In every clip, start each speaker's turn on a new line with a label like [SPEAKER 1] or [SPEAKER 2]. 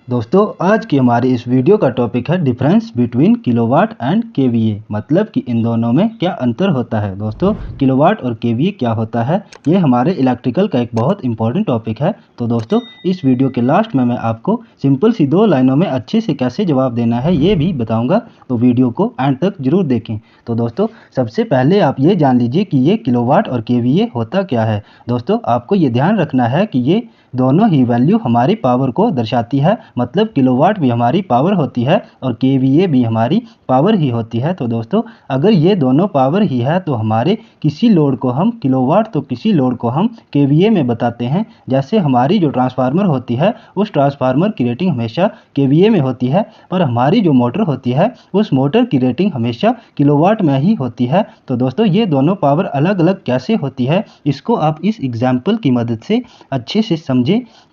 [SPEAKER 1] दोस्तों आज की हमारी इस वीडियो का टॉपिक है difference between kilowatt and KVA, मतलब कि इन दोनों में क्या अंतर होता है। दोस्तों किलोवाट और केवीए क्या होता है, ये हमारे इलेक्ट्रिकल का एक बहुत इंपॉर्टेंट टॉपिक है। तो दोस्तों इस वीडियो के लास्ट में मैं आपको सिंपल सी 2 लाइनों में अच्छे से कैसे जवाब देना है ये भी बताऊँगा, तो वीडियो को एंड तक जरूर देखें। तो दोस्तों सबसे पहले आप ये जान लीजिए कि ये किलोवाट और केवीए होता क्या है। दोस्तों आपको ये ध्यान रखना है कि ये दोनों ही वैल्यू हमारी पावर को दर्शाती है, मतलब किलोवाट भी हमारी पावर होती है और केवीए भी हमारी पावर ही होती है। तो दोस्तों अगर ये दोनों पावर ही है तो हमारे किसी लोड को हम किलोवाट तो किसी लोड को हम केवीए में बताते हैं। जैसे हमारी जो ट्रांसफार्मर होती है उस ट्रांसफार्मर की रेटिंग हमेशा केवीए में होती है, पर हमारी जो मोटर होती है उस मोटर की रेटिंग हमेशा किलोवाट में ही होती है। तो दोस्तों ये दोनों पावर अलग अलग कैसे होती है, इसको आप इस एग्जाम्पल की मदद से अच्छे से समझें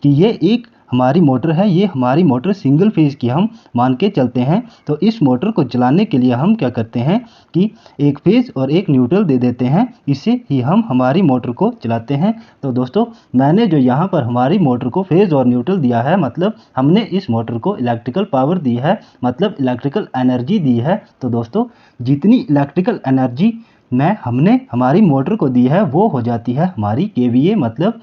[SPEAKER 1] कि ये एक हमारी मोटर है, ये हमारी मोटर सिंगल फेज की हम मान के चलते हैं। तो इस मोटर को चलाने के लिए हम क्या करते हैं कि एक फेज और एक न्यूट्रल दे देते हैं, इससे ही हम हमारी मोटर को चलाते हैं। तो दोस्तों मैंने जो यहाँ पर हमारी मोटर को फेज और न्यूट्रल दिया है, मतलब हमने इस मोटर को इलेक्ट्रिकल पावर दी है, मतलब इलेक्ट्रिकल एनर्जी दी है। तो दोस्तों जितनी इलेक्ट्रिकल एनर्जी में हमने हमारी मोटर को दी है वो हो जाती है हमारी केवीए, मतलब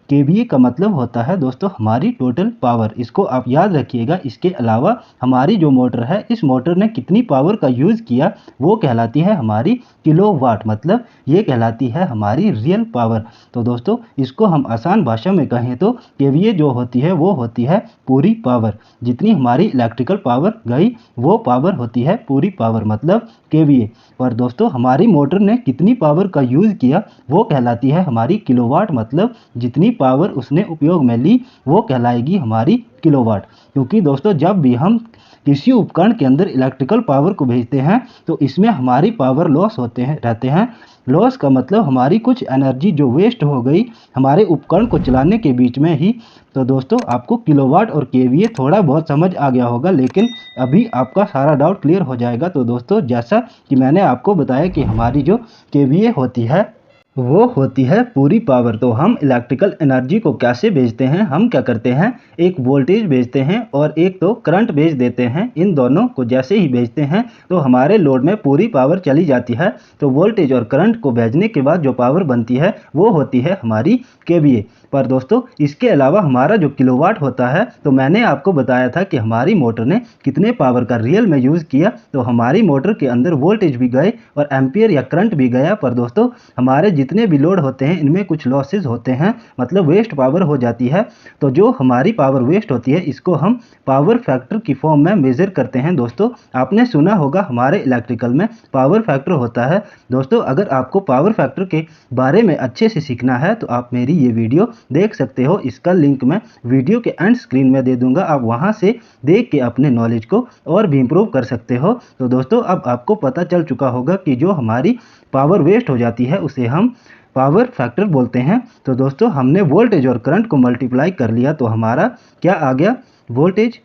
[SPEAKER 1] केवीए का मतलब होता है दोस्तों हमारी टोटल पावर। इसको आप याद रखिएगा। इसके अलावा हमारी जो मोटर है इस मोटर ने कितनी पावर का यूज़ किया वो कहलाती है हमारी किलोवाट, मतलब ये कहलाती है हमारी रियल पावर। तो दोस्तों इसको हम आसान भाषा में कहें तो केवीए जो होती है वो होती है पूरी पावर। जितनी हमारी इलेक्ट्रिकल पावर गई वो पावर होती है पूरी पावर, मतलब केवीए। और दोस्तों हमारी मोटर ने कितनी पावर का यूज़ किया वो कहलाती है हमारी किलोवाट, मतलब जितनी पावर उसने उपयोग में ली वो कहलाएगी हमारी किलोवाट। क्योंकि दोस्तों जब भी हम किसी उपकरण के अंदर इलेक्ट्रिकल पावर को भेजते हैं तो इसमें हमारी पावर लॉस रहते हैं। लॉस का मतलब हमारी कुछ एनर्जी जो वेस्ट हो गई हमारे उपकरण को चलाने के बीच में ही। तो दोस्तों आपको किलोवाट और केवीए थोड़ा बहुत समझ आ गया होगा, लेकिन अभी आपका सारा डाउट क्लियर हो जाएगा। तो दोस्तों जैसा कि मैंने आपको बताया कि हमारी जो केवीए होती है वो होती है पूरी पावर। तो हम इलेक्ट्रिकल एनर्जी को कैसे भेजते हैं, हम क्या करते हैं एक वोल्टेज भेजते हैं और एक तो करंट भेज देते हैं। इन दोनों को जैसे ही भेजते हैं तो हमारे लोड में पूरी पावर चली जाती है। तो वोल्टेज और करंट को भेजने के बाद जो पावर बनती है वो होती है हमारी केवीए। पर दोस्तों इसके अलावा हमारा जो किलोवाट होता है, तो मैंने आपको बताया था कि हमारी मोटर ने कितने पावर का रियल में यूज़ किया। तो हमारी मोटर के अंदर वोल्टेज भी गए और एम्पियर या करंट भी गया, पर दोस्तों हमारे जितने भी लोड होते हैं इनमें कुछ लॉसेज होते हैं, मतलब वेस्ट पावर हो जाती है। तो जो हमारी पावर वेस्ट होती है इसको हम पावर फैक्टर की फॉर्म में मेजर करते हैं। दोस्तों आपने सुना होगा हमारे इलेक्ट्रिकल में पावर फैक्टर होता है। दोस्तों अगर आपको पावर फैक्टर के बारे में अच्छे से सीखना है तो आप मेरी ये वीडियो देख सकते हो। इसका लिंक मैं वीडियो के एंड स्क्रीन में दे दूंगा, आप वहां से देख के अपने नॉलेज को और भी इंप्रूव कर सकते हो। तो दोस्तों अब आपको पता चल चुका होगा कि जो हमारी पावर वेस्ट हो जाती है उसे हम पावर फैक्टर बोलते हैं। तो दोस्तों हमने वोल्टेज और करंट को मल्टीप्लाई कर लिया तो हमारा क्या आ गया, वोल्टेज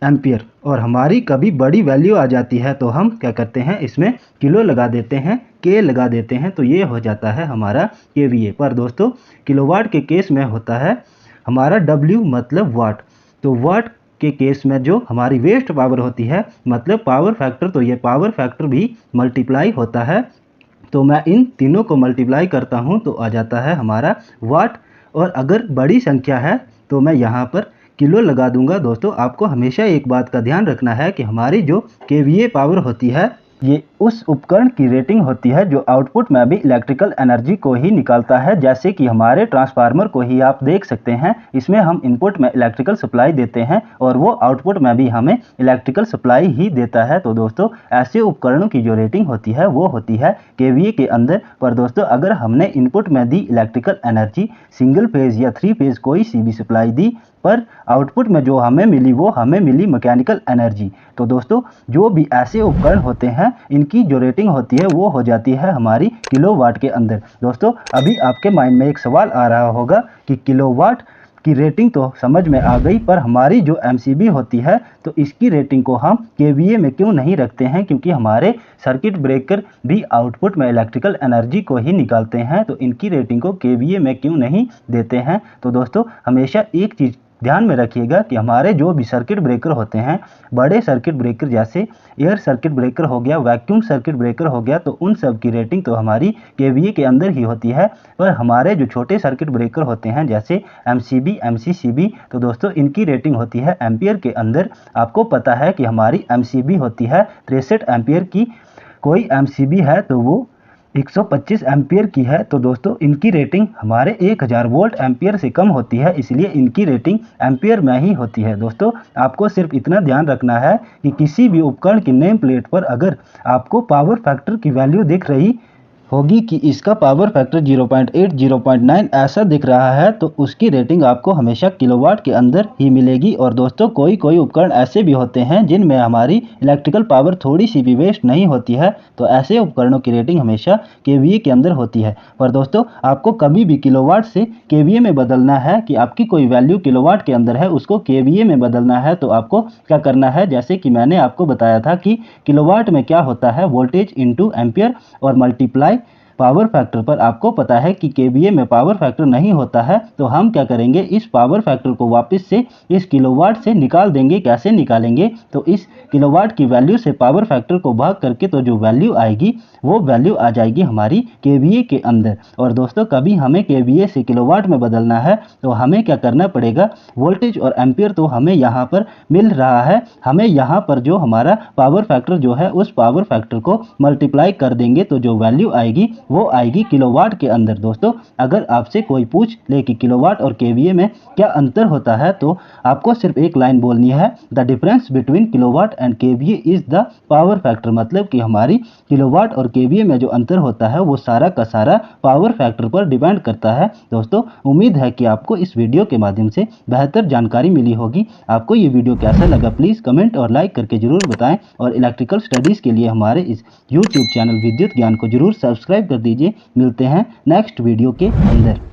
[SPEAKER 1] एम्पियर। और हमारी कभी बड़ी वैल्यू आ जाती है तो हम क्या करते हैं इसमें किलो लगा देते हैं, के लगा देते हैं, तो ये हो जाता है हमारा केवीए। पर दोस्तों किलोवाट के केस में होता है हमारा डब्ल्यू, मतलब वाट। तो वाट के केस में जो हमारी वेस्ट पावर होती है, मतलब पावर फैक्टर, तो ये पावर फैक्टर भी मल्टीप्लाई होता है। तो मैं इन तीनों को मल्टीप्लाई करता हूं तो आ जाता है हमारा वाट। और अगर बड़ी संख्या है तो मैं यहाँ पर किलो लगा दूंगा। दोस्तों आपको हमेशा एक बात का ध्यान रखना है कि हमारी जो केवीए पावर होती है ये उस उपकरण की रेटिंग होती है जो आउटपुट में भी इलेक्ट्रिकल एनर्जी को ही निकालता है। जैसे कि हमारे ट्रांसफार्मर को ही आप देख सकते हैं, इसमें हम इनपुट में इलेक्ट्रिकल सप्लाई देते हैं और वो आउटपुट में भी हमें इलेक्ट्रिकल सप्लाई ही देता है। तो दोस्तों ऐसे उपकरणों की जो रेटिंग होती है वो होती है केवीए के अंदर। पर दोस्तों अगर हमने इनपुट में दी इलेक्ट्रिकल एनर्जी, सिंगल फेज या 3 फेज कोई सी भी सप्लाई दी, पर आउटपुट में जो हमें मिली वो हमें मिली मैकेनिकल एनर्जी। तो दोस्तों जो भी ऐसे उपकरण होते हैं इनकी जो रेटिंग होती है वो हो जाती है हमारी किलोवाट के अंदर। दोस्तों अभी आपके माइंड में एक सवाल आ रहा होगा कि किलोवाट की रेटिंग तो समझ में आ गई, पर हमारी जो एमसीबी होती है तो इसकी रेटिंग को हम केवीए में क्यों नहीं रखते हैं, क्योंकि हमारे सर्किट ब्रेकर भी आउटपुट में इलेक्ट्रिकल एनर्जी को ही निकालते हैं, तो इनकी रेटिंग को केवीए में क्यों नहीं देते हैं। तो दोस्तों हमेशा एक चीज़ ध्यान में रखिएगा कि हमारे जो भी सर्किट ब्रेकर होते हैं, बड़े सर्किट ब्रेकर जैसे एयर सर्किट ब्रेकर हो गया, वैक्यूम सर्किट ब्रेकर हो गया, तो उन सब की रेटिंग तो हमारी केवीए के अंदर ही होती है। पर हमारे जो छोटे सर्किट ब्रेकर होते हैं जैसे एमसीबी, एमसीसीबी, तो दोस्तों इनकी रेटिंग होती है एम्पियर के अंदर। आपको पता है कि हमारी एमसीबी होती है 63 एम्पियर की, कोई एमसीबी है तो वो 125 एम्पियर की है। तो दोस्तों इनकी रेटिंग हमारे 1000 वोल्ट एम्पियर से कम होती है, इसलिए इनकी रेटिंग एम्पियर में ही होती है। दोस्तों आपको सिर्फ इतना ध्यान रखना है कि किसी भी उपकरण की नेम प्लेट पर अगर आपको पावर फैक्टर की वैल्यू दिख रही होगी कि इसका पावर फैक्टर 0.8, 0.9 ऐसा दिख रहा है, तो उसकी रेटिंग आपको हमेशा किलोवाट के अंदर ही मिलेगी। और दोस्तों कोई कोई उपकरण ऐसे भी होते हैं जिनमें हमारी इलेक्ट्रिकल पावर थोड़ी सी भी वेस्ट नहीं होती है, तो ऐसे उपकरणों की रेटिंग हमेशा केवीए के अंदर होती है। पर दोस्तों आपको कभी भी किलोवाट से केवीए में बदलना है कि आपकी कोई वैल्यू किलोवाट के अंदर है उसको केवीए में बदलना है, तो आपको क्या करना है, जैसे कि मैंने आपको बताया था कि किलोवाट में क्या होता है, वोल्टेज इंटू एम्पियर और मल्टीप्लाई पावर फैक्टर पर। आपको पता है कि केवीए में पावर फैक्टर नहीं होता है, तो हम क्या करेंगे, इस पावर फैक्टर को वापस से इस किलोवाट से निकाल देंगे। कैसे निकालेंगे, तो इस किलोवाट की वैल्यू से पावर फैक्टर को भाग करके तो जो वैल्यू आएगी वो वैल्यू आ जाएगी हमारी केवीए के अंदर। और दोस्तों कभी हमें केवीए से किलोवाट में बदलना है तो हमें क्या करना पड़ेगा, वोल्टेज और एम्पियर तो हमें यहाँ पर मिल रहा है, हमें यहाँ पर जो हमारा पावर फैक्टर जो है उस पावर फैक्टर को मल्टीप्लाई कर देंगे, तो जो वैल्यू आएगी वो आएगी किलोवाट के अंदर। दोस्तों अगर आपसे कोई पूछ ले कि किलोवाट और केवीए में क्या अंतर होता है, तो आपको सिर्फ एक लाइन बोलनी है, the difference between kilowatt and KVA is the power factor. मतलब कि हमारी किलोवाट और केवीए में जो अंतर होता है वो सारा का सारा पावर फैक्टर पर डिपेंड करता है। दोस्तों उम्मीद है कि आपको इस वीडियो के माध्यम से बेहतर जानकारी मिली होगी। आपको ये वीडियो कैसा लगा प्लीज़ कमेंट और लाइक करके जरूर बताएं, और इलेक्ट्रिकल स्टडीज़ के लिए हमारे इस यूट्यूब चैनल विद्युत ज्ञान को जरूर सब्सक्राइब कर दीजिए। मिलते हैं नेक्स्ट वीडियो के अंदर।